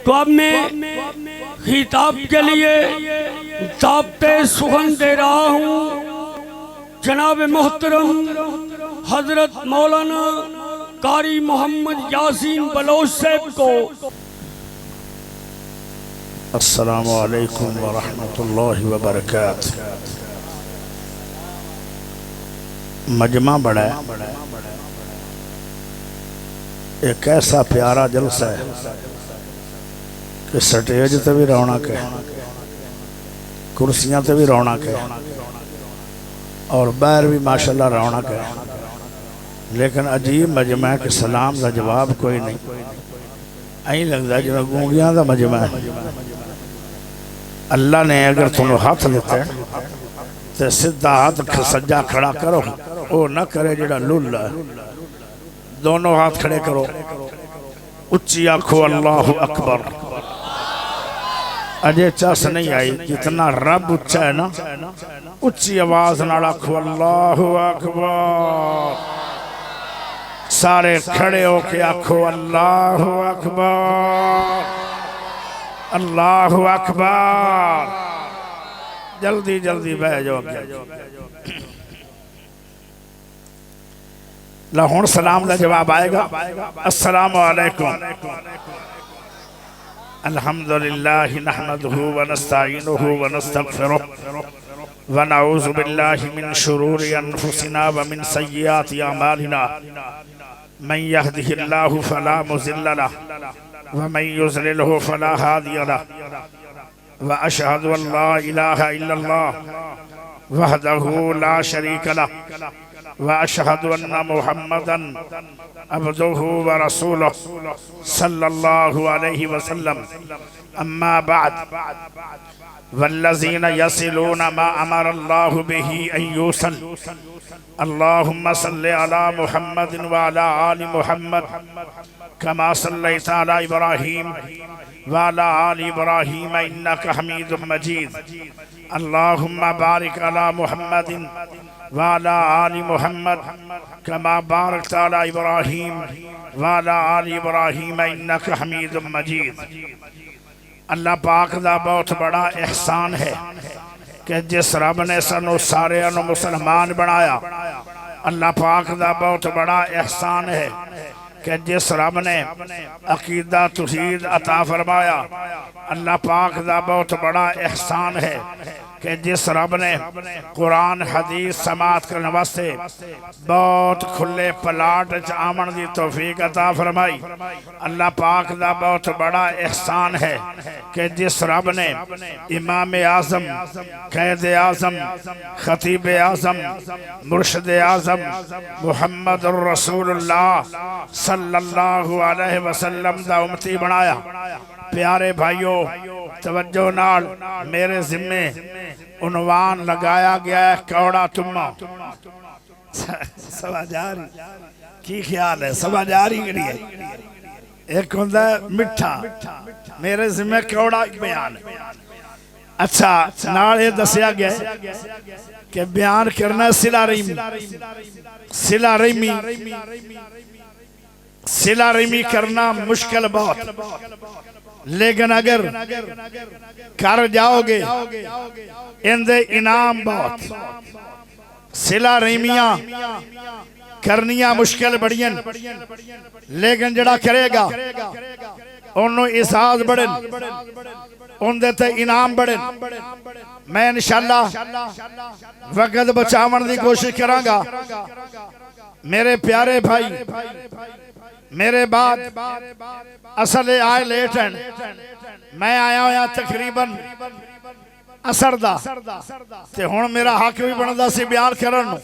तो अब मैं खिताब के लिए दावते सुखन दे रहा हूँ जनाब मोहतरम हजरत मौलाना कारी मोहम्मद यासीन बलोच साहब को। अस्सलामु अलैकुम व रहमतुल्लाहि व बरकातुहू। मजमा बड़ा है, एक ऐसा प्यारा जलसा है कि स्टेज ते भी रौनक है, कुर्सियां ते भी रौनक है और बाहर भी माशाल्लाह रौनक है। लेकिन अजीब मजमा है कि सलाम का जवाब कोई नहीं। ऐ लगता जिवें गूंगियां का मजमा है। अल्लाह ने अगर तुहानू हाथ दिता है तो सीधा हाथ सज्जा खड़ा करो, वो ना करे जिहड़ा लुल्ला है। दोनों हाथ खड़े करो, उच्ची आखो अल्लाहु अकबर। अजय चस नहीं आई, जितना रब उच्चा है ना उच्ची आवाज नाल आखो अल्लाहु अकबर। सारे खड़े होके आखो अल्लाहु अकबर, अल्लाहु अकबर। जल्दी जल्दी बह जाओ। ला हुण सलाम का जवाब आएगा। अस्सलामु अलैकुम। अल्हम्दुलिल्लाहि नहमदुहु व नस्तईनुहु व नस्तगफिरुहु व नऊज़ु बिल्लाहि मिन शुरूरि अनफुसिना व मिन सय्यिआति अमालिना। मन यहदिहिल्लाहु फला मुज़िल्ल लहु व मन युज़लिलहु फला हादिय लहु व अशहदु अल्ला इलाहा इल्लल्लाह वहदहु ला शरीक लहु व अशहदु अन्ना मुहम्मदन अब्दुहु व रसूलुहु सल्लल्लाहु अलैहि वसल्लम। अम्मा बाद वल्लज़ीना यसिलूना मा अमरल्लाहु बिही अन युसल। अल्लाहुम्मा सल्लि अला मुहम्मदिन व अला आलि मुहम्मद कमा सल्लैता अला इब्राहीम व अला आलि इब्राहीम इन्नका हमीदुम मजीद। अल्लाहुम्मा बारिक अला मुहम्मदिन व अला आलि मुहम्मद कमा बारकता अला इब्राहीम व अला आलि इब्राहीम इन्नका हमीदुम मजीद। अल्लाह पाक दा बहुत बड़ा एहसान है कि जिस रब ने सानू सारे मुसलमान बनाया। अल्लाह पाक दा बहुत बड़ा एहसान है कि जिस रब ने अकीदा तौहीद अता फरमाया। अल्लाह पाक दा बहुत बड़ा एहसान है कि जिस रब ने कुरान हदीस समात करने वास्ते बहुत खुले पलाट च आमन की तौफीक अता फरमाई। अल्लाह पाक दा बहुत बड़ा एहसान है कि जिस रब ने इमाम आज़म, कैद आज़म, खतीब आज़म, मुर्शद आज़म मुहम्मद रसूलुल्लाह सल्लल्लाहु अलैहि वसल्लम दा उम्मती बनाया। प्यारे भाइयों, तवज्जो नाल मेरे जिम्मे उन्वान लगाया गया है कौड़ा तुम्मा। समझ आ रही? की ख्याल है? समझ आ रही है? एक होता है मिठा, मेरे जिम्मे कौड़ा बयान। अच्छा, नाल ये दसिया गया कि बयान करना सिला रहीमी। सिला रहीमी, सिला रहीमी करना मुश्किल बहुत, लेकिन अगर कर जाओगे इनदे इनाम बहुत। सिला रहीमियां करनिया मुश्किल बड़ियां, लेकिन जड़ा करेगा उन्होंने एहसास बड़े, उनदे ते इनाम बड़े। मैं इंशाअल्लाह वक्त बचावन की कोशिश करांगा। मेरे प्यारे भाई, मेरे बाद असल आए लेट हैं। मैं आया होया तकरीबन असर दा ते हुण मेरा हक भी बनदा सी बयान करन नूं,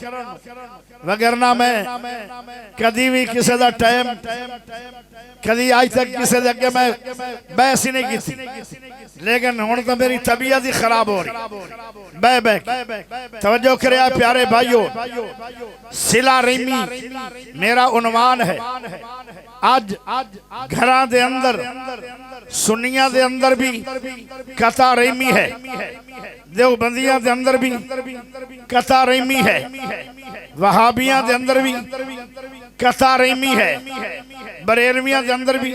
वगरना मैं कदी भी किसी दा टाइम, कदी आज तक किसी दे अगे मैं बहस ही नहीं की। लेकिन हुण तो मेरी तबीयत ही खराब हो रही बह बह। तवज्जो करिया प्यारे भाइयों, सिला रहीमी मेरा उन्वान है। आज घरां दे अंदर, सुन्नियां दे अंदर भी कता रहीमी है, देवबंदियां दे अंदर भी कता रहीमी है, वहाबियां दे अंदर भी कता रहीमी है, बरेलवियां के अंदर भी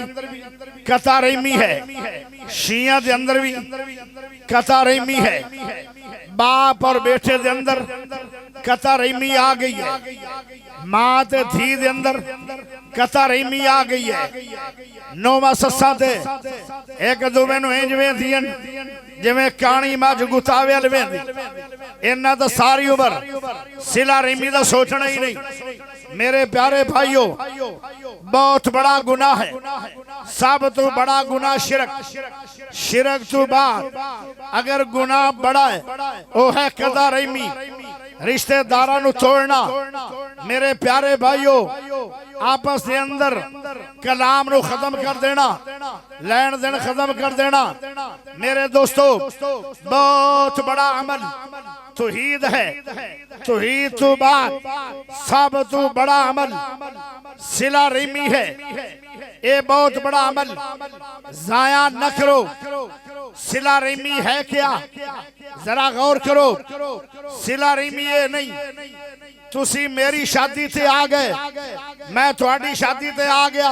कता रहीमी है, शिया के अंदर भी कता रहीमी है, बाप और बेटे के अंदर कता रहीमी आ गई है, मां ते धी दे अंदर कता रहीमी आ गई है, नौवा सस्सा ते एक दूवे नूं इंज वेंदियां जिवें काणी मझ गुतावे अल वेंदी। इन्हां दा सारी उम्र सिला रहीमी दा सोचना ही नहीं। मेरे प्यारे भाइयों, बहुत बड़ा गुनाह है, सब तो बड़ा गुनाह शिरक। शिरक तो बाद अगर गुनाह बड़ा है वो है कदा रहीमी, रिश्तेदारां नूं तोड़ना। मेरे प्यारे भाइयों, आपस के अंदर कलाम नूं खत्म कर देना, लैन देन खत्म कर देना। मेरे दोस्तों, बहुत बड़ा अमल तौहीद है। तौहीद तो बाद सब तो बड़ा अमल सिला रहीमी है। ये बहुत बड़ा अमल, जाया न करो। सिला रहीमी है क्या? जरा गौर करो। सिला रहीमी ये नहीं तुसी मेरी शादी ते आ गए, मैं थोड़ी शादी ते आ गया,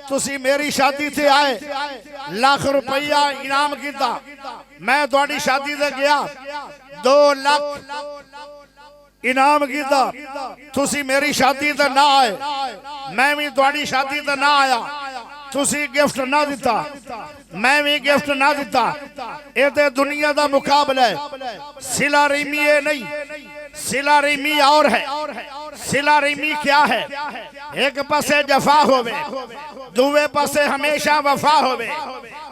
तुसी मेरी शादी ते आए, लाख रुपया इनाम किया, मैं थोड़ी शादी ते गया, 2 लाख इनाम किया, तुसी मेरी शादी ते ना आए, मैं भी थोड़ी शादी ते ना आया, तुसी गिफ्ट ना दिता, मैं भी गिफ्ट ना दिता। ये तो दुनिया का मुकाबला है। सिला रहीमी ये नहीं, सिला रहीमी और है। सिला रहीमी क्या है? एक पासे जफा होवे, दूवे पासे हमेशा वफा होवे,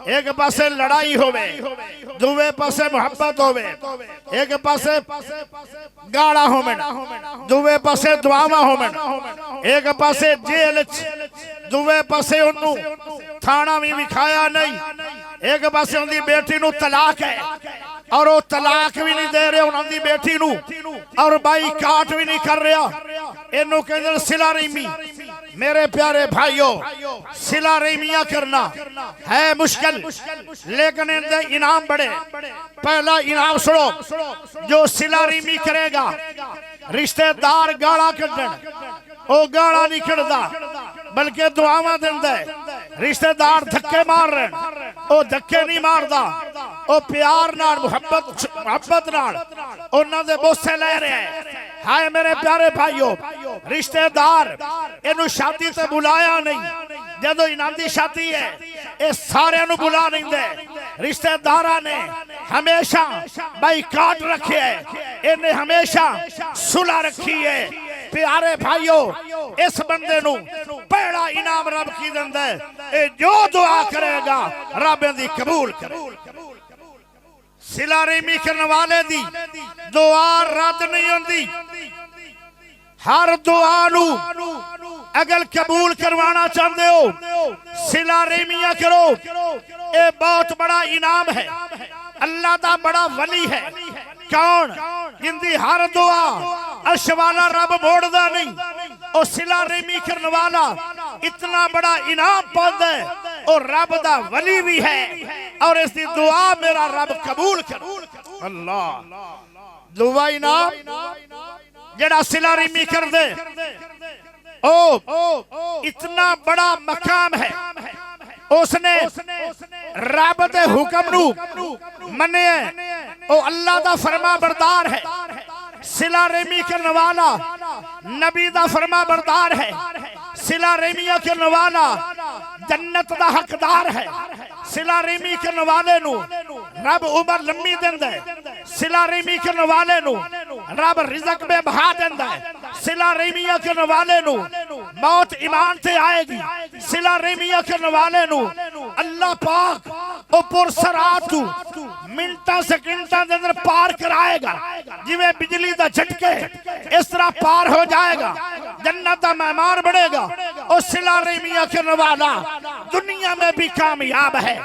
एक पासे लड़ाई होवे, दूवे पासे मोहब्बत होवे, एक पासे गाड़ा होवन, दूवे पासे दुआवा होवन, एक पासे जेल, दूवे पासे उन्नू थाना भी विखाया नहीं, एक पासे उनकी बेटी नू तलाक है और वो तलाक भी नहीं दे रहे उनकी बेटी नू, और बाई काट भी नहीं कर रहा। इनू कहते सिला रहीमी। मेरे प्यारे भाइयों, सिला रहीमियां करना है मुश्किल, लेकिन इनके इनाम बड़े। पहला इनाम सुनो, जो सिला रहीमी करेगा, रिश्तेदार गाला कढ़न, वो गाला नहीं कढ़दा बल्कि दुआवा देंदा है। रिश्तेदार धक्के मार रहे, वो धक्के नहीं मारदा, वो प्यार नाल मुहब्बत नाल उन्हां दे बोसे ले रहे हैं। हाय मेरे प्यारे भाइयों, रिश्तेदार इनू शादी ते बुलाया नहीं, जदों इन्हां दी शादी है ये सारे नू बुला नहीं दे। रिश्तेदारा ने हमेशा बाईकाट रखे है, इन्हें हमेशा सुलह रखी है। प्यारे भाइयों, इस बंदे नू पहला इनाम रब की दिंदा है, जो दुआ करेगा रब दी कबूल करे। सिला रहीमी करने वाले दी दुआ रद्द नहीं होती। हर दुआ नू अगर कबूल करवाना चाहते हो, सिला रहीमियां करो। ये बहुत बड़ा इनाम है, अल्लाह दा बड़ा वली है। कौन? जिंदी हर दुआ अर्श वाला रब मोड़दा नहीं, और सिला रहीमी करने वाला इतना बड़ा इनाम पाता है, और रब दा वली भी है, और इसकी दुआ मेरा रब कबूल कर। अल्लाह दुआ इनाम जेड़ा सिला रहीमी कर दे, ओ इतना बड़ा मकाम है। उसने रब दे हुक्म नू मने, ओ अल्लाह दा फरमा बरदार है। सिला रहीमी करने वाला नबी दा फरमा बरदार है। सिला रहीमियां करने वाला जन्नत दा हकदार है। सिला रहीमी करने वाले नू रब उम्र लंबी देंदा है। सिला रहीमी करने वाले नू रब रिज़्क में बहा देंदा है। सिला रहीमियां करने वाले नू मौत ईमान से आएगी। सिला रहीमियां करने वाले नू अल्लाह पाक ओ पुरसरात मिनटा सेकंडा के अंदर पार कराएगा, जिवें बिजली का झटके इस तरह पार हो जाएगा, जन्नत का मेहमान बनेगा। और सिला रहीमियां करने वाला दुनिया में भी कामयाब है,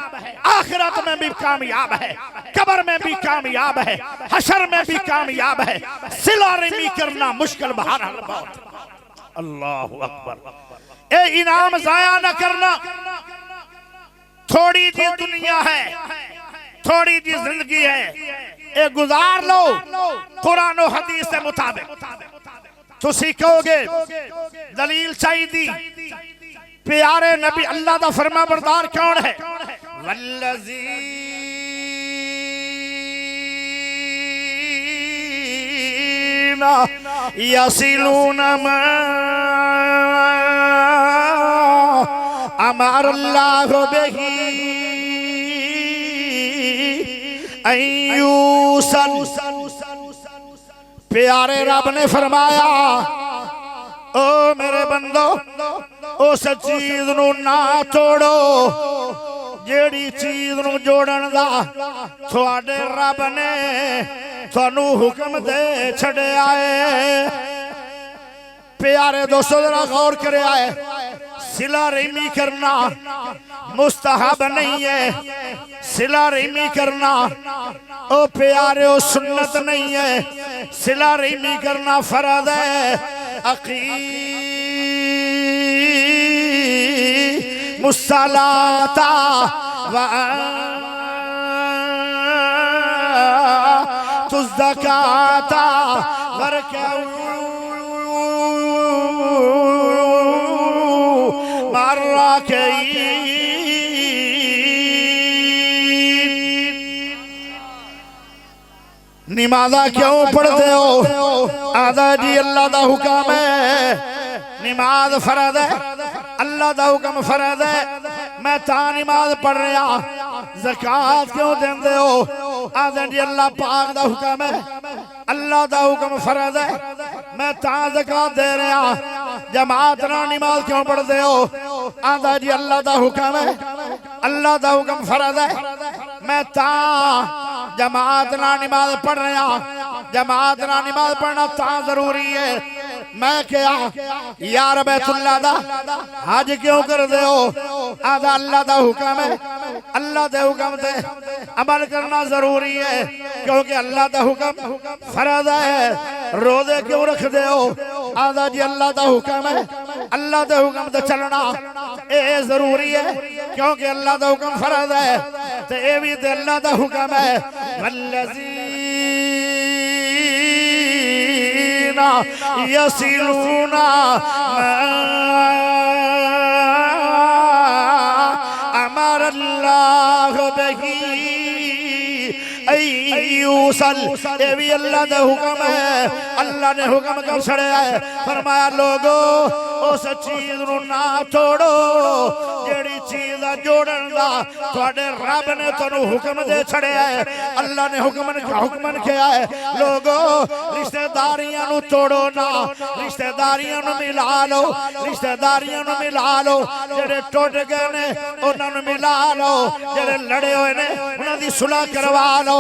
आखिरत में भी कामयाब है, कब्र में भी कामयाब है, हशर में भी कामयाब है। सिला रहीमी करना मुश्किल बहरहाल बहुत। अल्लाहु अकबर। ये इनाम जाया न करना। थोड़ी जी दुनिया है, थोड़ी जी जिंदगी है, ये गुजार लो कुरान और हदीस के मुताबिक। तुसी कहोगे दलील चाहिए प्यारे नबी अल्लाह दा फरमा बरदार कौन है? वल्लज़ीना यसिलूना मा अमर अल्लाह बिही अय्यूसल। प्यारे रब ने फरमाया ओ मेरे बंदो उस चीज नू ना तोड़ो जेड़ी चीज नू जोड़न दा थोड़े रब ने थानू हुक्म दे छड़िया है। प्यारे दोस्तों जरा गौर करे आए, सिला रहमी करना मुस्तहब नहीं है, सिला रहमी करना ओ प्यारे ओ सुन्नत नहीं है, सिला रहमी करना फर्ज है। मुसलाता व तुज़काता वरकऊ निमाज़ा क्यों पढ़ते हो? आदा जी अल्लाह दा हुक्म है, नमाज फर्ज है, अल्लाह दा हुक्म फर्ज है, मैं ता नमाज पढ़ रहा। ज़कात क्यों देंदे हो? आदा जी अल्लाह पाक दा हुक्म है, अल्लाह दा हुक्म फर्ज है, मैं ता ज़कात दे रहा। जमात ना नमाज क्यों पढ़ते हो? आदा जी अल्लाह दा हुक्म है, अल्लाह दा हुक्म फर्ज है, मैं ता जमात ना नमाज पढ़ रहा। जमात ना नमाज पढ़ना ता जरूरी है। मैं क्या यार बैतुल्लाह दा हज क्यों कर दे हो? आधा अल्लाह दा हुक्म है, अल्लाह दे हुक्म से अमल करना जरूरी है क्योंकि अल्लाह दा हुक्म फर्ज है। रोजे क्यों रख दे हो? आधा जी अल्लाह दा हुक्म है, अल्लाह दे हुक्म से चलना ये जरूरी है क्योंकि अल्लाह दा हुक्म फर्ज है। तो ये भी तो अल्लाह दा हुक्म है। वल्लज़ीना यसिलूना अमर अल्लाह बिही अय्यूसल। ये भी अल्लाह का हुक्म है, अल्लाह ने हुक्म कर छड़िया है। फरमाया लोगो उस चीज नू ना तोड़ो जेड़ी चीज दा जोड़न दा तुहाडे रब ने तुहानू हुक्म दे छड़िया है। अल्लाह ने हुक्म किया है लोगो रिश्तेदारियां नू तोड़ो ना, रिश्तेदारियां नू मिला लो, रिश्तेदारियां नू मिला लो। जेड़े टुट गए ने उन्हां नू मिला लो, जेड़े लड़े हुए ने उन्हां दी सुलह करवा लो।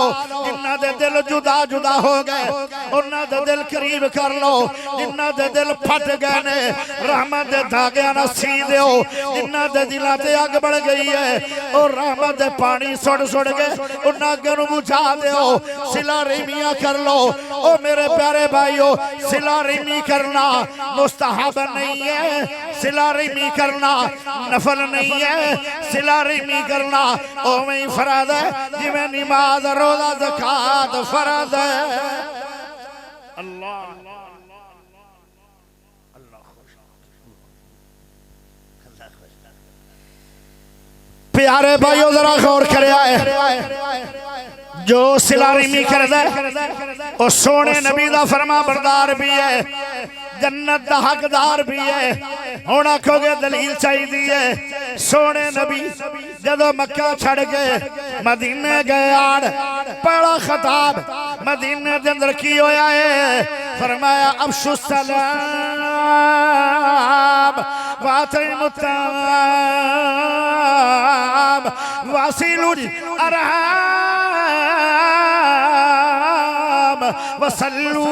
जिन्हां दे दिल जुदा जुदा हो गए उन्हां दे दिल करीब कर लो। जिन्हां दे दिल फट गए ने रहमत दे धागे ना सी दियो। जिन्हां दे दिलां ते अग बढ़ गई है और रहमत दे पानी सुड़ सुड़ के उन्हां अगे नू बुझा दियो। सिला रहमियां कर लो। ओ मेरे प्यारे भाइयों, सिला रहमी करना मुस्तहब नहीं है, सिला रहमी करना नफल नहीं है, सिला रहमी करना ओवें ही फर्ज है जिवें नमाज रोजा ज़कात फर्ज है। अल्लाह प्यारे भाइयों जरा गौर करे जो सिला रहमी करदा और सोने नबी दा फरमा बरदार भी है, जन्नत दा हकदार भी है। हुण आखोगे दलील चाहिए। सोने नबी जदों मक्का छड़ के मदीने गए आड़ पहला खिताब मदीने दे अंदर की होया है? फरमाया अफशु सलाम वातिमुत्ताम वासिलुल अरहाम वसल्लू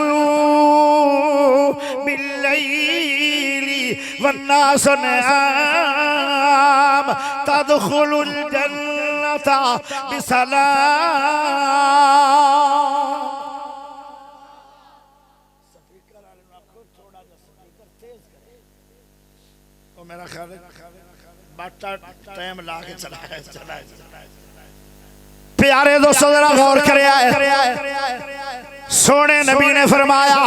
बिल्लैली वन्नास नियाम तदखुलुल जन्नता बिसलाम। मेरा ख्याल बाटा टाइम ला के चला है। प्यारे दोस्तों जरा गौर करे सोने नबी ने फरमाया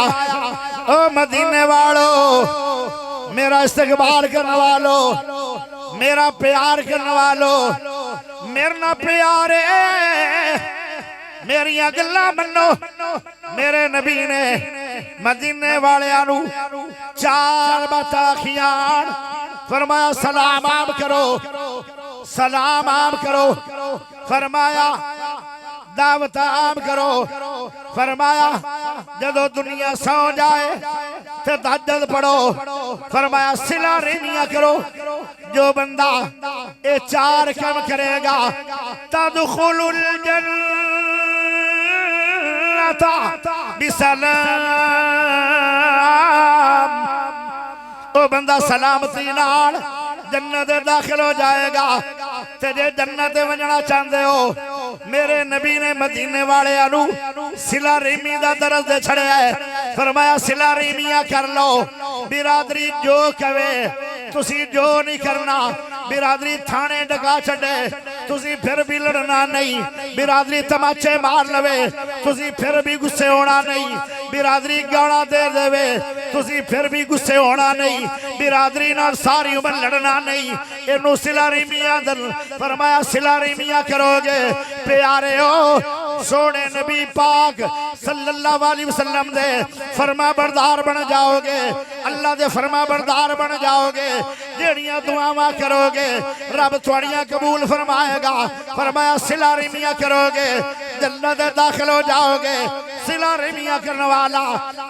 ओ मदीने वालों मेरा इस्तकबाल करने वालों मेरा प्यार करने वालों मेरे ना प्यारे मेरिया गल्लां मन्नो। मेरे नबी ने मदीने वालियां नू चार बातां आखियां फरमाया सलाम आम करो सलाम आम करो फरमाया दावत आम करो फरमाया जदों दुनिया सौ जाए ते तहज्जुद पढ़ो फरमाया सिला रहमियां करो। जो बंदा ये चार काम करेगा तदखुलुल जन्नता बिसलाम वो बंदा सलामती नाल जन्नत दाखिल हो जाएगा। ते जे जन्नत वजना चाहते हो मेरे नबी ने मदीने वाले आनू सिला रहमी दा दर्द छड़िया है फरमाया सिला रहमियां कर लो। बिरादरी जो कवे तुसी जो नहीं करना बिरादरी थाने डका छड़े तुसी फिर भी लड़ना नहीं। बिरादरी तमाचे मार लवे तुसी फिर भी गुस्से होना नहीं। बिरादरी गाना दे देवे तुसी फिर भी गुस्से होना नहीं। बिरादरी नाल सारी उम्र लड़ना नहीं। इनू सिला रहमियां फरमाया सिला रहमियां करोगे प्यारे हो सोने नबी पाक सल्लल्लाहु अलैहि वसल्लम दे फरमा बरदार बन जाओगे। अल्लाह दे फरमा बरदार बन जाओगे। जेड़ियां दुआवां करोगे रब तुहाड़ियां कबूल फरमाएगा। फरमाया सिला रहमियां करोगे जन्नत दाखिल हो जाओगे। सिला रहमियां करने वाला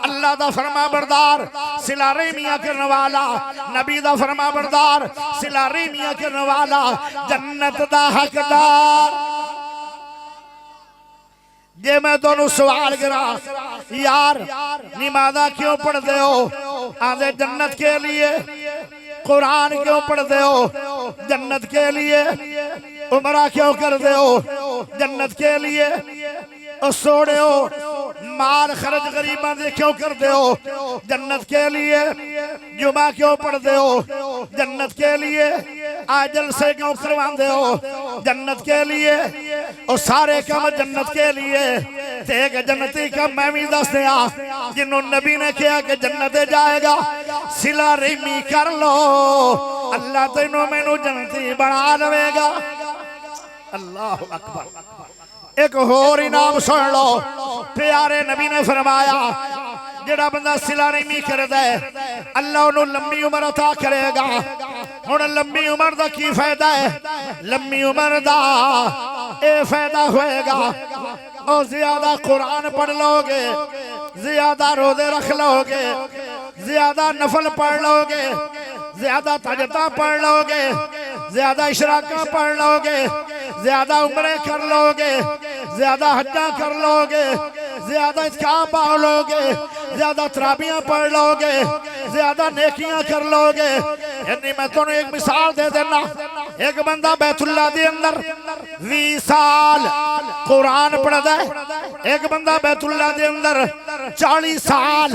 अल्लाह दा फरमा बरदार सिला रहमियां करने वाला नबी दा फरमा बरदार सिला रहमियां करने वाला जन्नत दा हकदार। जे मैं दोनों सवाल करा यार नमाज़ां क्यों पढ़ते हो आधे जन्नत के लिए। कुरान क्यों पढ़ते हो जन्नत के लिए। उमरा क्यों करते हो जन्नत के लिए। और सोने हो माल खर्च गरीबा दे क्यों करते हो जन्नत के लिए। जुमा क्यों पढ़ते हो जन्नत के लिए। आज जलसे क्यों करवाते हो जन्नत के लिए। और सारे काम जन्नत के लिए। एक जन्नती का मैं भी दस दिया जिन्हों नबी ने कहा कि जन्नत जाएगा सिला रहमी कर लो अल्लाह तेनों मैनू जन्नती बना लवेगा। अल्लाह अकबर। एक होर इनाम सुन लो प्यारे नबी ने फरमाया जेड़ा बंदा सिला रहमी करदा है अल्लाह उन्हें लंबी उम्र अता करेगा। हुण लंबी उम्र का की फायदा है। लंबी उम्र का यह फायदा होएगा और ज्यादा कुरान पढ़ लोगे ज्यादा रोजे रख लोगे ज्यादा नफल पढ़ लोगे ज्यादा तजता पढ़ लोगे ज्यादा इशराका पढ़ लोगे ज्यादा उम्रे कर लोगे ज्यादा हज्जा कर लोगे ज्यादा इत्काम पा लोगे ज्यादा तराबियां पढ़ लोगे ज्यादा नेकियां कर लोगे। यानी मैं तुम एक मिसाल दे देना। एक बंदा बैतुल्लाह दे अंदर 20 साल कुरान पढ़दा है। एक बंदा बैतुल्लाह दे अंदर 40 साल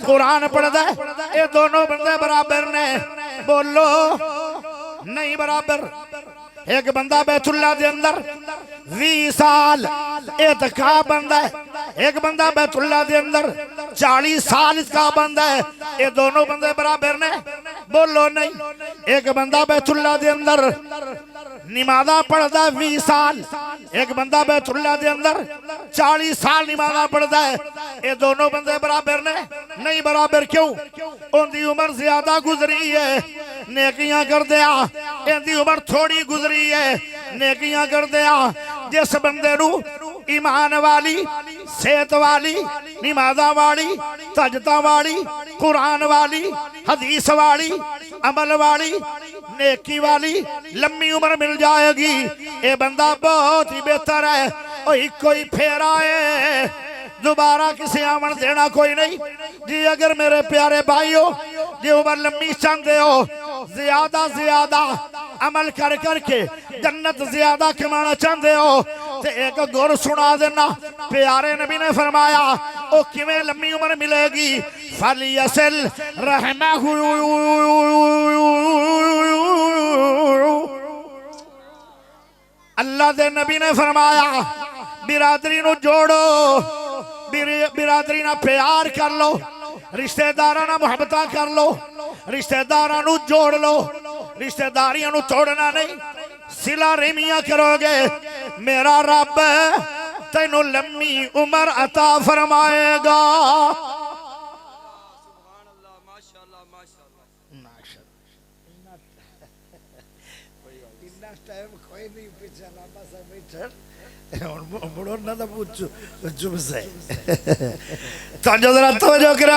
कुरान पढ़दा है। ये दोनों बंदे बराबर ने बोलो नहीं बराबर। एक बंदा बैतुल्लाह दे अंदर 20 साल एतकाफ बंदा है। एक बंदा बैतुल्लाह दे अंदर 40 साल इत्काफ बंदा है। ये दोनों बंदे बराबर ने बोलो नहीं। एक बंदा बैतुल्लाह दे अंदर नमाज़ां पढ़दा 20 साल। एक बंदा बैतुल्लाह दे अंदर 40 साल नमाज़ां पढ़दा है। ये दोनों बंदे बराबर ने नहीं बराबर। क्यों उनकी उम्र ज्यादा गुजरी है नेकियां करदे आ इनकी उम्र थोड़ी गुजरी है नेकियां करदे आ। जिस बंदे नू ईमान वाली सेहत वाली नमाज़ां वाली तजता वाली कुरान वाली हदीस वाली अमल वाली नेकी वाली लंबी उम्र मिल जाएगी ये बंदा बहुत ही बेहतर है। कोई फेरा है दोबारा किसी आमन देना कोई नहीं जी। अगर मेरे प्यारे भाइयों जी उम्र लंबी चाहते हो ज्यादा ज्यादा अमल कर करके जन्नत ज्यादा कमाना चाहते हो तो एक गुर सुना देना। प्यारे नबी ने फरमाया ओ किवें लंबी उम्र मिलेगी। फलियसिल रहमहु अल्लाह दे नबी ने फरमाया बिरादरी नू जोड़ो बिरादरी ना प्यार कर लो, रिश्तेदारां ना मुहब्बत कर लो, रिश्तेदारां नू जोड़ लो, रिश्तेदारियां नू तोड़ना नहीं। सिला रेमियां करोगे मेरा रब तेनू लम्मी उम्र अता फरमाएगा।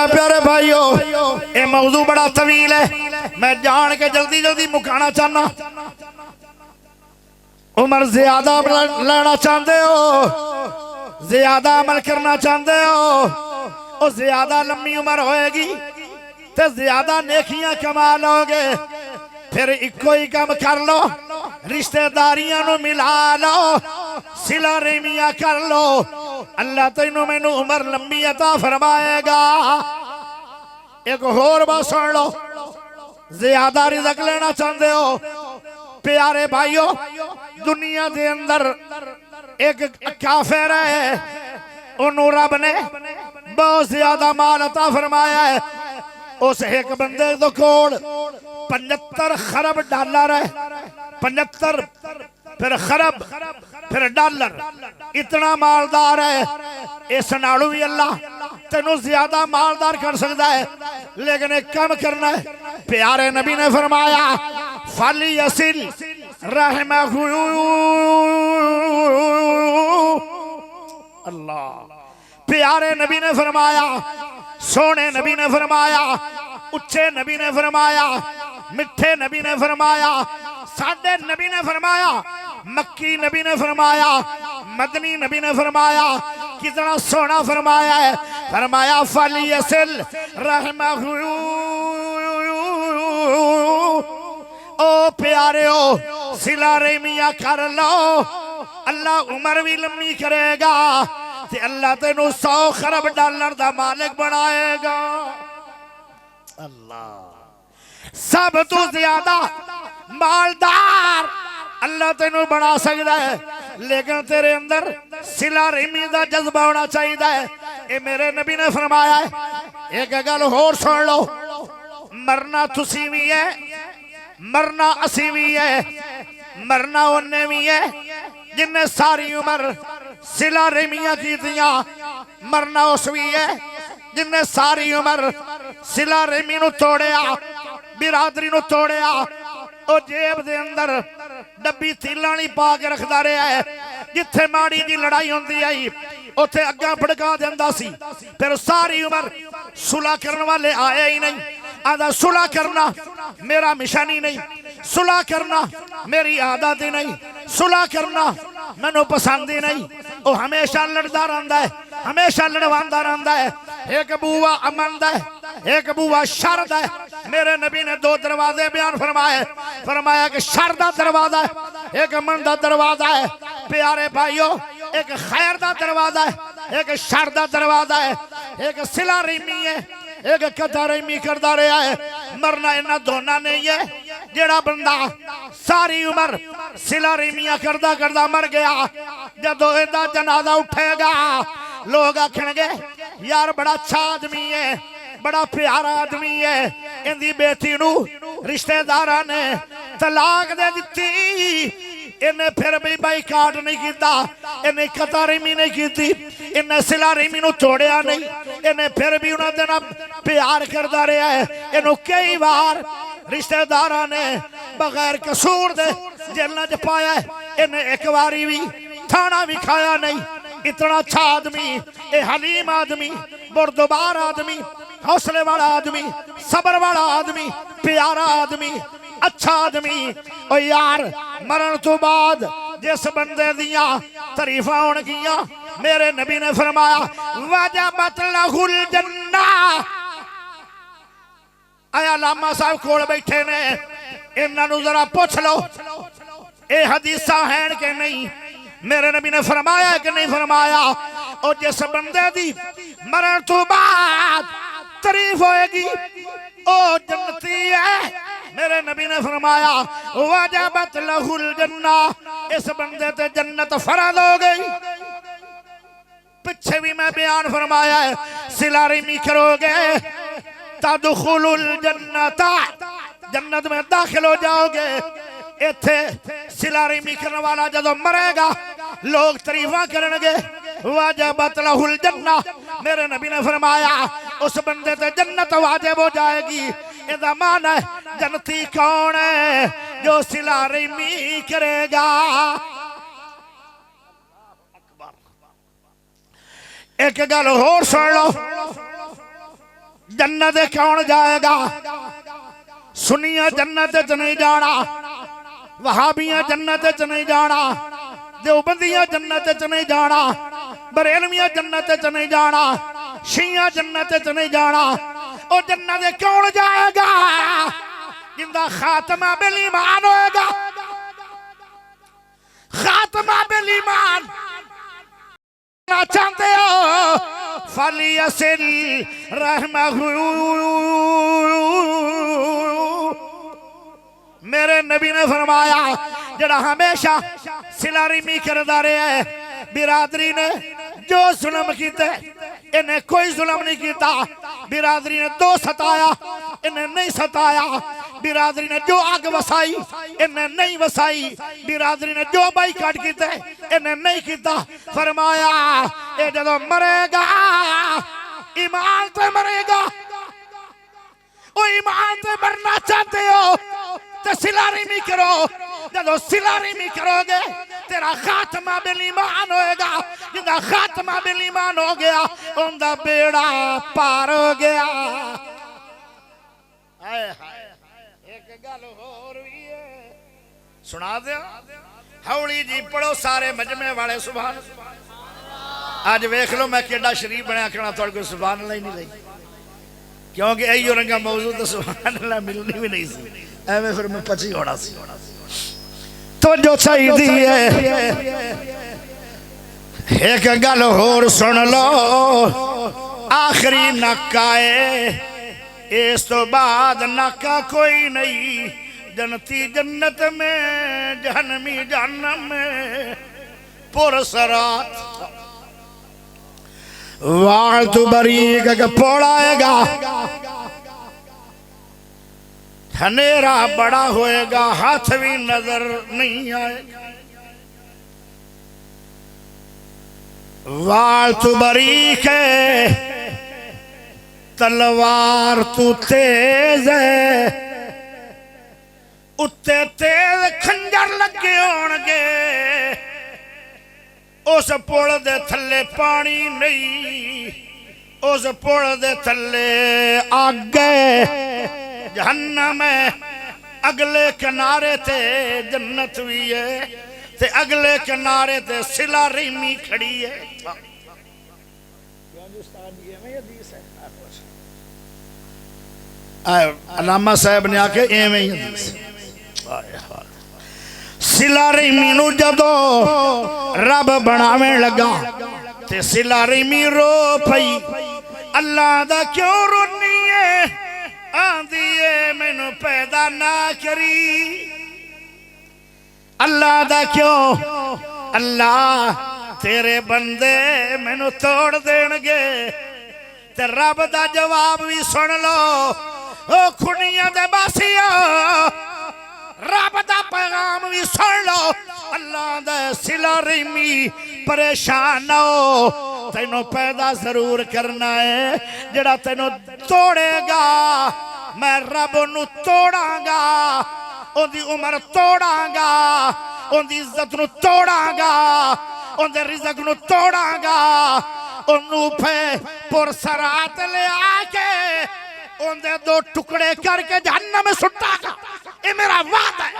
प्यारे भाइयों ये मौजू बड़ा तवील है, मैं जान के जल्दी जल्दी मुकाना चाहना। उम्र ज्यादा लेना चाहते हो, ज्यादा अमल करना चाहते हो, और ज्यादा लंबी उम्र होएगी तो ज्यादा नेकियां कमा लोगे। फिर इको ही काम कर लो, रिश्तेदारियां नु मिला लो, सिला रेमिया कर लो, अल्लाह तेनू मैनू उम्र लंबी अता फरमाएगा। एक होर बात सुन लो, ज्यादा रिज़्क़ लेना चाहते हो प्यारे भाइयों, दुनिया के अंदर एक काफिर है, उन्होंने रब ने बहुत ज्यादा माल अता फरमाया है। उस एक बंदे तो कोल 75 खरब डॉलर है, 75 फिर खरब फिर डॉलर, इतना मालदार है। इस नालों भी अल्लाह तेनू ज्यादा मालदार कर सकता है, लेकिन एक काम करना है। प्यारे नबी ने फरमाया फाली यसिल रहमहू अल्लाह। प्यारे नबी ने फरमाया, सोने नबी ने फरमाया, उच्चे नबी ने फरमाया, मिठे नबी ने फरमाया, साडे नबी ने फरमाया, मक्की नबी ने फरमाया, मदनी नबी ने फरमाया, कितना सोना फरमाया है। फरमाया फली यसिल रहमहू ओ प्यारे हो सिला रेमिया कर लो, अल्लाह उम्र भी लंबी करेगा ते अल्लाह तेनू 100 खरब डॉलर दा मालिक बनाएगा। अल्लाह सब तो ज्यादा मालदार अल्लाह तेनू बना सकता है, लेकिन तेरे अंदर सिला रेमी दा जज्बा होना चाहिए है। ये मेरे नबी ने फरमाया है। एक गल होर सुन लो, मरना तुसी भी है, मरना असी भी है, मरना उन्ने भी है जिन्हें सारी उम्र सिला रेमियां की दिया, मरना उस भी है जिन्हें सारी उम्र सिला रेमी नू तोड़िया, बिरादरी नू तोड़िया, ओ जेब दे अंदर डब्बी तीला नहीं पा के रखता रहा है। जिथे माड़ी जी लड़ाई होंदी आई उथे अग्गा भड़का देंदा सी, फिर सारी उम्र सुलह करने वाले आए ही नहीं। आदा सुलह करना मेरा मिशन ही नहीं, सुलह करना मेरी आदत ही नहीं, सुलह करना मैनू पसंद ही नहीं। वो हमेशा लड़ता रहता है, हमेशा लड़वांदा रहता है। एक बूआ अमन दा है, एक बूआ शर दा है। मेरे नबी ने 2 दरवाजे बयान फरमाए, फरमाया कि शर दा दरवाजा है, एक अमन दा दरवाजा है। प्यारे भाइयों एक खैर दा दरवाजा है, एक शर दा दरवाजा है, एक सिला रेमी है, एक कथा रेमी करता रहा है। मरना इन्ना दोना नहीं है। जेड़ा बंदा सारी उम्र सिला रेमिया करदा करदा मर गया, जदों इहदा जनाजा उठेगा लोग आखणगे यार बड़ा अच्छा आदमी है, बड़ा प्यारा आदमी है। इहदी बेटी नू रिश्तेदारां ने तलाक दे दित्ती, इन्हें फिर भी बाईकाट नहीं किया, इन्हें कथा रेमी नहीं की, इन्हें सिला रेमी नू तोड़िया नहीं, इन्हें फिर भी उन्होंने देना प्यार करता रहा है। इन्हों कई बार रिश्तेदारां ने बगैर कसूर दे जेल च पाया है, इन्हें एक बारी भी थाना भी खाया नहीं। इतना अच्छा आदमी, ये हलीम आदमी, बुरदबार आदमी, हौसले वाला आदमी, सबर वाला आदमी, प्यारा आदमी, अच्छा आदमी। और यार मरण तो बाद जिस बंदे दियां तारीफां होणगियां, मेरे नबी ने फरमाया वजबत लहुल जन्ना। आया लामा साहब कोल बैठे ने, इन्हां नूं जरा पुछ लो ये हदीसां हैं कि नहीं। मेरे नबी ने फरमाया कि नहीं फरमाया, और जिस बंदे दी मरण तो बाद तारीफ होएगी ओ जन्नती है। मेरे नबी ने फरमाया वजबत लहुल जन्ना, इस बंदे ते जन्नत फर्ज हो गई। पिछे भी मैं बयान फरमाया है, सिला रहमी करोगे तदखुलुल जन्नता, जन्नत में दाखिल हो जाओगे। इथे सिला रहमी करने वाला जदों मरेगा लोग तारीफां करनगे, वाजबत लहुल जन्ना, मेरे नबी ने फरमाया उस बंदे ते जन्नत वाजिब हो जाएगी। इहदा माना है जन्नती कौन है? जो सिला रहमी करेगा। एक गल होर सुन लो, जन्नत कौन जाएगा? सुनिया जन्नत च नहीं जाना, वहाबियां जन्नत च नहीं जाना, देवबंदियां जन्नत च नहीं जाना, बरेलवियां जन्नत च नहीं जाना, शिया जन्नत च नहीं जाना। और जन्नत कौन जाएगा? जिंदा खात्मा बिल ईमान होएगा। खात्मा बिल ईमान चाहते हो फलियसिल रहमहू, मेरे नबी ने फरमाया जड़ा हमेशा सिला रहमी करदा रहा है, बिरादरी ने जो जुल्म कीते इन्हें कोई जुल्म नहीं किया। बिरादरी ने दो सताया इन्हें नहीं सताया। बिरादरी ने जो आग वसाई इन्हें नहीं वसाई। बिरादरी ने जो बाईकाट किते इन्हें नहीं किया। फरमाया ये जदों मरेगा ईमान से मरेगा। ओ ईमान से मरना चाहते हो तो सिला रहमी करो। जदों सिला रहमी करोगे तेरा खात्मा बिल ईमान होएगा। जिंदा खात्मा बिल ईमान हो गया उनका बेड़ा पार हो गया। हाय हाय एक गल होर भी है सुना दे, हौली जी पढ़ो सारे मजमे वाले सुभान। आज वेख लो मैं केड़ा शरीफ बनया कहना तुहाडे कोल सुभान अल्लाह ही नहीं रही, क्योंकि इहो रंगा मौजू तो सुभान अल्लाह मिलनी भी नहीं सी। एवें फिर मैं पची होना सी। तो जो चाहिए एक गल होर सुन लो, आखिरी नाका है, इस तो बाद नाका कोई नहीं। जनती जन्नत में, जहन्नमी जहन्नम में, पुरसरात वाल तू बरीक पौड़ाएगा। हनेरा बड़ा होएगा, हाथ भी नजर नहीं आएगा। वाल तू बारीक है, तलवार तू तेज है। उत्ते तेज खंजर लगे होणगे, उस पुल दे थल्ले पानी नहीं, उस पुल दे थल्ले अग है। जहन्नम है, अगले किनारे ते जन्नत भी है, ते अगले किनारे ते सिला रहमी खड़ी है। अलामा साहब ने आके एवें ही सिला रहमी नू जदों रब बनावे लगा ते सिला रहमी रो पई। अल्लाह दा क्यों रोनी है? आंदी है मैनू पैदा ना करी। अल्लाह दा क्यों? अल्लाह तेरे बंदे मैनू तोड़ देणगे। ते रब दा जवाब भी सुन लो, ओ खुनिया दे बासिया, रब दा पैगाम भी सुन लो। अल्लाह दा सिला रहमी परेशान हो, तेनों पैदा जरूर करना है। जड़ा तेनों तोड़ेगा मैं रब नू तोड़ांगा, उनकी उम्र तोड़ांगा, उनकी इज्जत नू तोड़ांगा, उनके रिज़्क़ नू तोड़ांगा। उन्नू फे पुरसरात ले आके उनके दो टुकड़े करके जहन्नम में सुटागा। ये मेरा वादा है।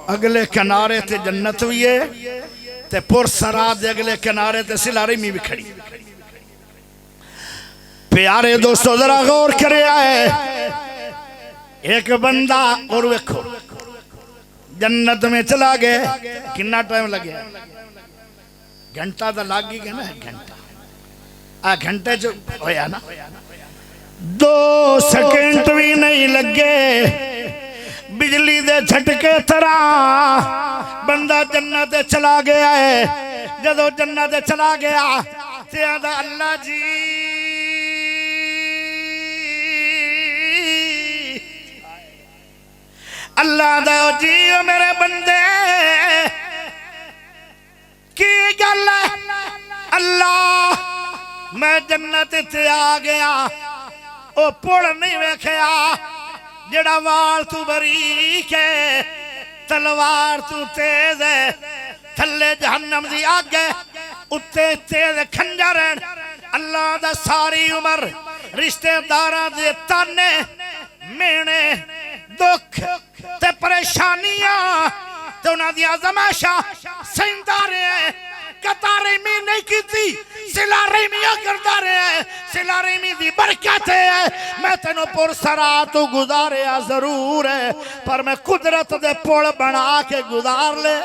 अगले किनारे ते जन्नत भी है, ते पुरसरात दे अगले किनारे ते सिला रहमी भी खड़ी। प्यारे दोस्तों जरा गौर करे है, एक बंदा और वेखो जन्नत में चला गया। कितना टाइम लगे? घंटा तो लग ही गया ना। घंटा आ घंटे च होया ना। 2 सेकंड भी नहीं लगे बिजली दे झटके तरह बंदा जन्नत चला गया है। जदों जन्नत चला गया ते आंदा अल्लाह जी अल्लाह दा जी मेरे बंदे की गल है अल्लाह मैं जन्नत ते आ गया ओ पुल नहीं वेखिया जेड़ा वाल तू बरीक है तलवार तू तेज है थले जहन्नम दी अग है उत्ते तेज खंजर है। अल्लाह दा सारी उम्र रिश्तेदारां दे ताने मेने दुख ते परेशानियां ते उन्हां दी आज़माइशां सहंदा रहे कतारे में नहीं की सिला रेमिया करता रहे सिला रेमी दी बरकत है। मैं तेनों पुरसरा तू गुजारिया जरूर है पर मैं कुदरत दे पुल बना के गुजार ले।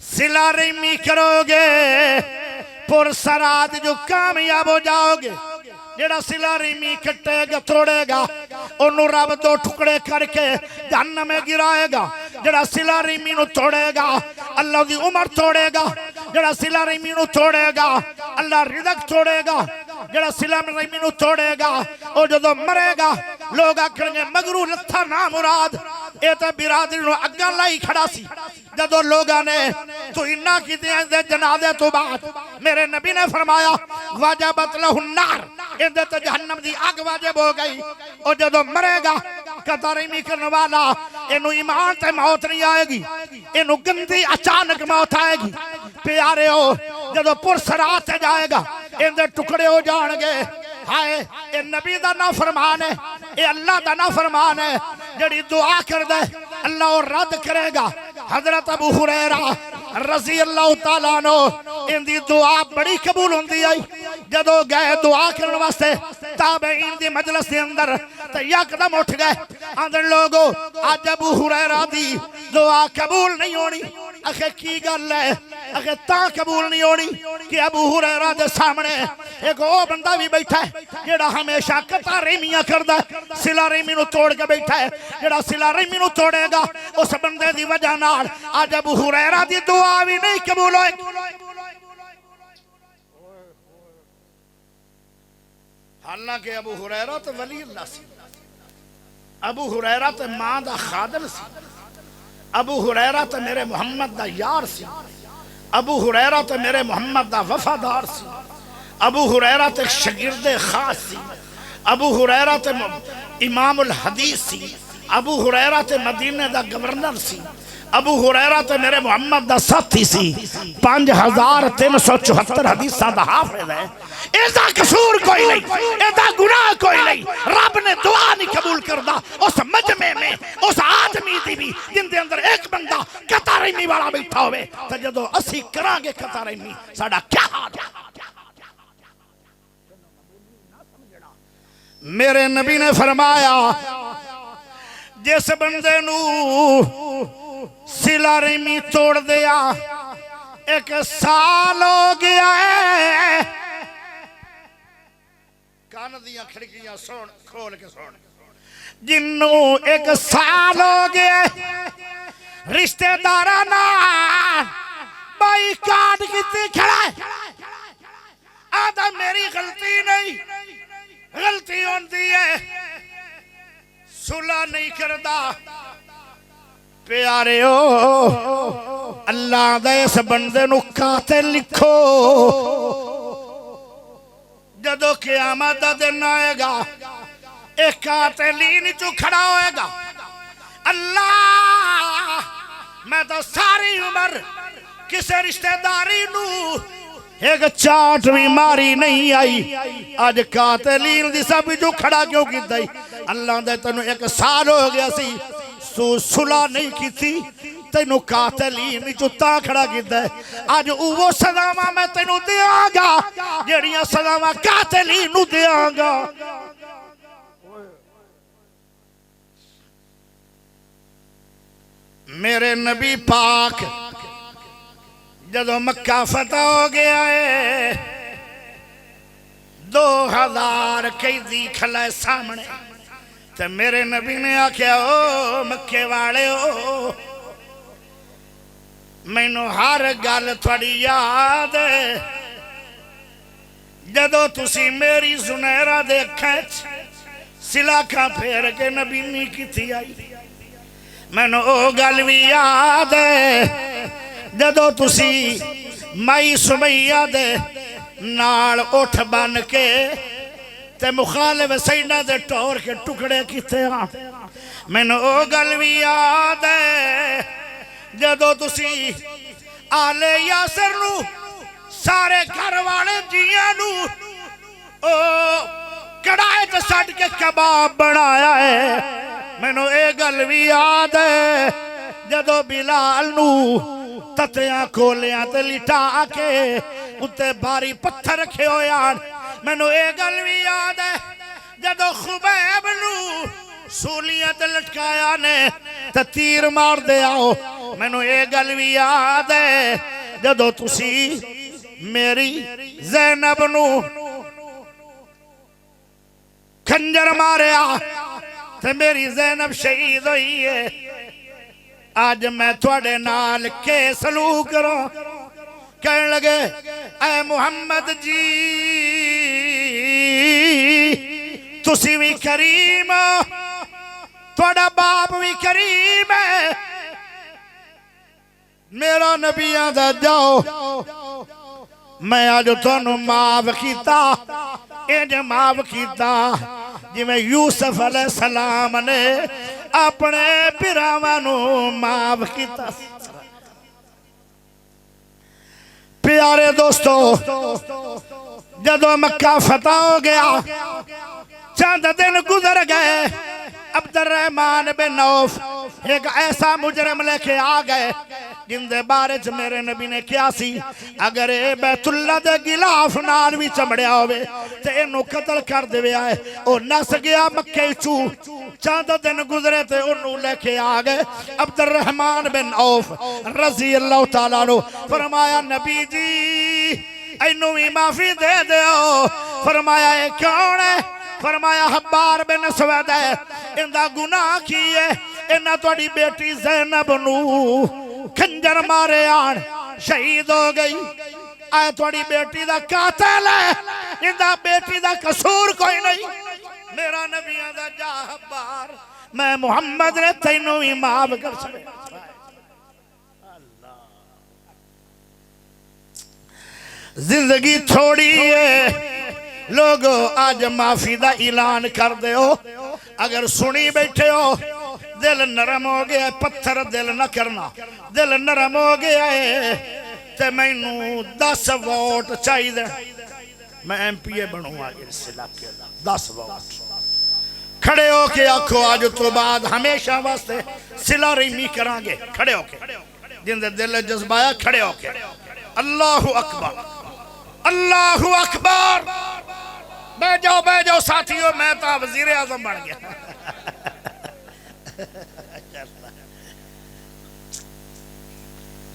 सिला रेमी करोगे पुरसरात जो कामयाब हो जाओगे। जेड़ा सिला रेमी कटेगा तोड़ेगा ओनू रब 2 टुकड़े करके जहन्नम में गिराएगा। जेड़ा सिला रेमी नू तोड़ेगा अल्लाह दी उम्र तोड़ेगा। जेड़ा सिला रेमी नू तोड़ेगा अल्लाह रिज़्क तोड़ेगा। जेड़ा सिला रेमी नू तोड़ेगा ओ जदों मरेगा लोग आखणगे मगरू लथा ना मुराद ये तो बिरादरी नू अग्गां लाई खड़ा सी। जदों लोगां ने तू इन्ना कीतियां दे जनाजे तो बाद मेरे नबी ने फरमाया वाजबत लहुन नार इंदे तो जहन्नम दी आग वाजिब हो गई। और जदों मरेगा कतारेमी करने वाला इनू ईमान ते मौत नहीं आएगी इनू गंदी अचानक मौत आएगी। प्यारे हो जदों पुरसरात से जाएगा इंदे टुकड़े हो जाएंगे। हाय ये नबी दा ना फरमान है ये अल्लाह दा ना फरमान है। जड़ी दुआ कर दे अल्लाह और रद्द करेगा। हजरत अबू हुरैरा रज़ी अल्लाह तआला अन्हु इंदी दुआ बड़ी कबूल होंदी आई। जदों गए दुआ करने वास्ते ताबईन दी मजलिस दे अंदर ते यकदम उठ गए आंदे लोगो अज अबू हुरैरा दी दुआ कबूल नहीं होनी। आखे की गल है आखे ता कबूल नहीं होनी कि अबू हुरैरा दे सामने एक ओ बंदा भी बैठा है जेड़ा हमेशा कता रेमियां करदा सिला रेमी नू तोड़ के बैठा है। जेड़ा सिला रेमी नू तोड़ेगा उस बंदे दी वजह नाल अज अबू हुरैरा दी दुआ भी नहीं कबूल होएगी। हालांकि अबू हुरैरा तो वली अल्लाह सी अबू हुरैरा तो मां दा खादम सी अबू हुरैरा तो मेरे मोहम्मद दा यार सी अबू हुरैरा तो मेरे मोहम्मद दा वफादार सी अबू हुरैरा तो शागिर्दे खास सी अबू हुरैरा तो इमामुल हदीस सी अबू हुरैरा तो मदीने दा गवर्नर सी अबू हुरैरा तो मेरे मोहम्मद दा साथी सी 5374 हदीसां दा हाफिज है। इसदा कसूर कोई नहीं इसदा गुनाह कोई नहीं। रब ने दुआ नहीं कबूल करदा उस मजमे में उस आदमी दी भी जिंदे अंदर एक बंदा कतारेमी वाला बैठा होवे ते जदों असी करांगे कतारेमी साडा क्या हाल है। मेरे नबी ने फरमाया जिस बंदे नू सिला रेमी तोड़ दिया 1 साल हो गया है। कान दियां खिड़कियां सुन खोल के सुन जिन्नू 1 साल हो गया रिश्तेदारा नाल बाई काट की खड़ा आदा मेरी गलती नहीं गलती होती है सुलह नहीं करता। प्यारे हो अल्लाह दे इस बंदे नू कातिल लिखो जदों क़यामत दा दिन आएगा एक कातिल चू खड़ा होएगा। अल्लाह मैं तो सारी उम्र किसी रिश्तेदारी नू एक चाट भी मारी नहीं आई अज कातिल दी सब जो खड़ा क्यों कीता अल्लाह दे तेनू 1 साल हो गया सी सुलह नहीं की थी तेनू कातिल चुता खड़ा किया अज वो सजावां मैं तेनू देंगा जड़ियां सजावां कातिल नू देंगा। मेरे नबी पाक जदों मक्का फतह हो गया है 2000 कैदी खला सामने ते मेरे नबी ने आख्या ओ मक्के वाले ओ मैनू हर गल थोड़ी याद है जदों तुसी मेरी सुनहरा दे अखां सिलाखा फेर के नबीनी की आई मैनू ओ गल भी याद है जदों तुसी माई सुमैया दे नाल उठ बन के ते मुखालिफ सैयदा दे टोर के टुकड़े किते हाँ मैनू ओ गल भी याद है जदों तुसी आले यासर नू सारे घर वाले जियां नू ओ कड़ाए च सट के कबाब बनाया है मैनू ए गल भी याद है जदों बिलाल नू तत्या कोलियां ते लिटा के उत्ते भारी पत्थर रखे होए आन मैनू ए गल भी याद है जदों खुबैब नू सूलियां ते लटकाया ने ते तीर मार दे आओ मैनू ए गल भी याद है जदों तुसी मेरी ज़ैनब नू खंजर मारिया ते मेरी ज़ैनब शहीद हुई है आज मैं थोड़े नाल के सलूक करो कहने लगे ऐ मुहम्मद जी तुसी भी करीम थोड़ा बाप भी करीम है मेरा नबियां दा जाओ मैं आज तुहानू माफ किया इंज माफ किया जिवें यूसुफ अलैहिस्सलाम ने अपने भरावां नू माफ किया प्यारे दोस्तों जदों मक्का फतह हो गया चंद दिन गुजर गए अब्दुर्रहमान बिन औफ एक ऐसा मुजरम लेके आ गए जिंदे बारे च मेरे नबी ने क्या सी अगर ए बैतुल्ला दे गिलाफ नाल भी चमड़िया होवे ते इनू कत्ल कर देवे आए ओ नस गया मक्के चू चंद दिन गुजरे ते ओनू लेके आ गए अब्दुर्रहमान बिन औफ रजी अल्लाह तआला अन्हु फरमाया नबी जी इनू भी माफी दे दो फरमाया ये कौन है फरमाया हब्बार बिन अस्वद है इंदा गुनाह की है इन्ना तुहाडी बेटी ज़ैनब नू खंजर मारे आन शहीद हो गई आए तुहाडी बेटी दा कातिल है इंदा बेटी दा कसूर कोई नहीं मेरा नबियां दा जा हब्बार मैं मुहम्मद ने तैनू भी माफ कर छड़िया जिंदगी थोड़ी है लोगो आज माफी दा ऐलान कर दो अगर सुनी बैठे हो दिल नरम हो गया पत्थर दिल न करना दिल नरम हो गया है ते मैनू 10 वोट चाहिए मैं MPA बनूंगा इस इलाके का 10 वोट खड़े हो के आखो आज तो बाद हमेशा वास्ते सिला रहीमी करांगे खड़े हो के जिंदे दिल जज्बाया खड़े हो के अल्लाहु अकबर अल्लाहु अकबर बह जाओ साथियों मैं तो वजीर आजम बन गया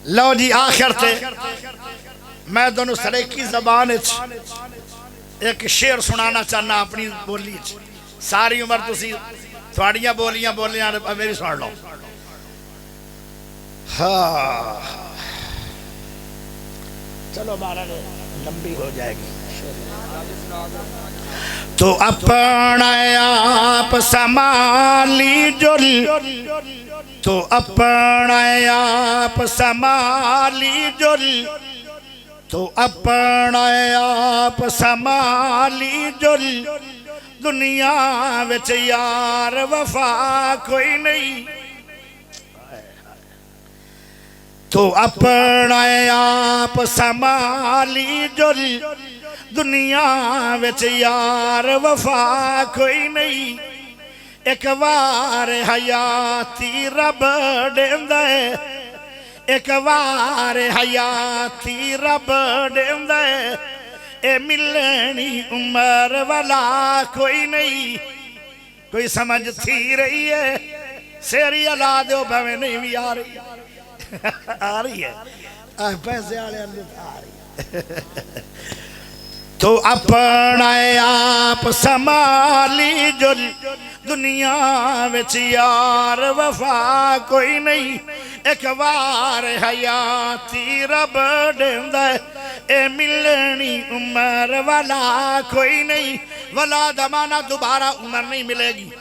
लो जी आखिर ते मैं दोनों सरेकी जबान एक शेर सुनाना चाहना अपनी बोली सारी उम्र तुसी थोड़ियां बोलियां बोलियां मेरी सुन लो हाँ चलो महाराज लंबी हो जाएगी तो अपना आप संभाली जुल तो अपना आप संभाली जुल तो अपना आप संभाली जुल दुनिया विच यार वफा कोई नहीं तो अपना आप संभाली जुल दुनिया विच यार वफा कोई नहीं एक बार हयाती रब देंदा है एक बार हयाती रब देंदा है ए मिलनी उम्र वाला कोई नहीं कोई समझ थी रही है शेरी अला दो भावे नहीं भी आ रही है पैसे वाले आ रही है तो अपना आप संभाली जो दुनिया विच यार वफा कोई नहीं। एक बार हयाती रब देंदा ए मिलनी उम्र वाला कोई नहीं। वाला दमाना दोबारा उम्र नहीं मिलेगी।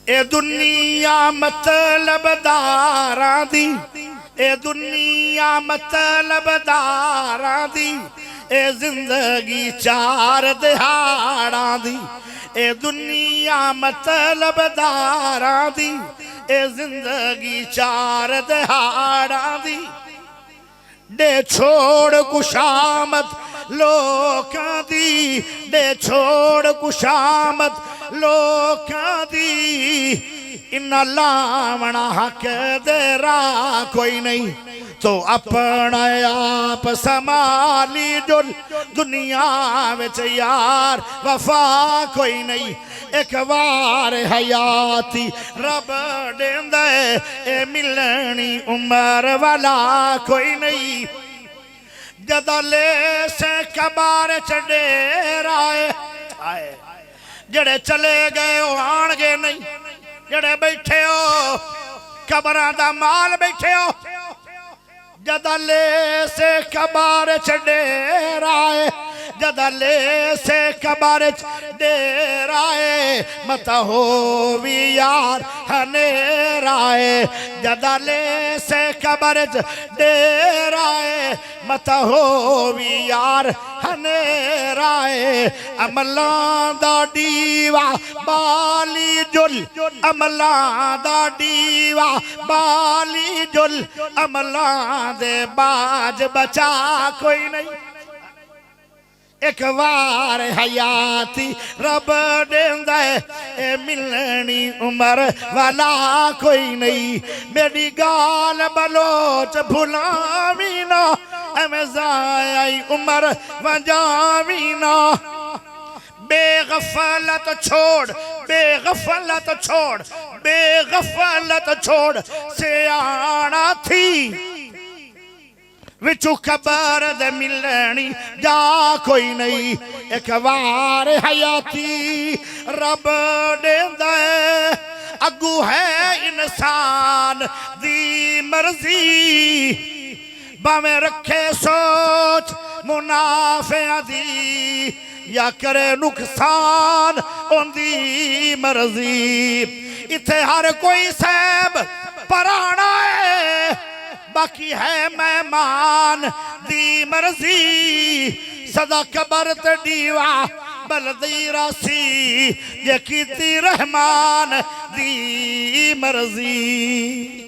ए दुनिया मतलब दारा दी, ए दुनिया मतलब दारा दी, ए जिंदगी चार दिहाड़ा दी। ए दुनिया मतलब दारा दी, ए जिंदगी चार दिहाड़ा दी। दे छोड़ कुशामत लोकां दी, दे छोड़ कुशामत लोकां दी। इन्ना लावना हक देरा कोई नहीं। तो अपना आप संभाली जो दुनिया विच यार वफा कोई नहीं। एक बार हयाती रब देंदा ए मिलनी उम्र वाला कोई नहीं। जदले से कबार चडेरा आए, जड़े चले गए वो आणगे नहीं। जड़े बैठे हो कबरां दा माल बैठे हो। जदले से कबार चडेराए, जदले से कबार डेराए, मत हो भी यार हनेराए। जदले से कबार डेराए, मत हो भी यार हनेराए। अमलां दा दीवा बाली जुल, अमलां दा दीवा बाली जुल, अमलां दे बाज बचा कोई नहीं। एक बार हयाती रब देंदा ए मिलनी उम्र वाला कोई नहीं। मेरी गाल बलोच भुलावी ना, एवें ज़ाई उम्र वजावी ना। बेगफलत छोड़, बेगफलत छोड़, बेगफलत छोड़, सियाना थी विचू कबर दे मिलनी जा कोई नहीं। एक बार हयाती रब देंदा अगू है इंसान दी मर्जी। भावें रखे सोच मुनाफिया दी, या करे नुकसान उनदी मर्जी। इथे हर कोई सैब पराना है, बाकी है मेहमान दी मर्जी। सदा कबर ते दीवा बलदी रासी, ये कीती रहमान दी मर्जी।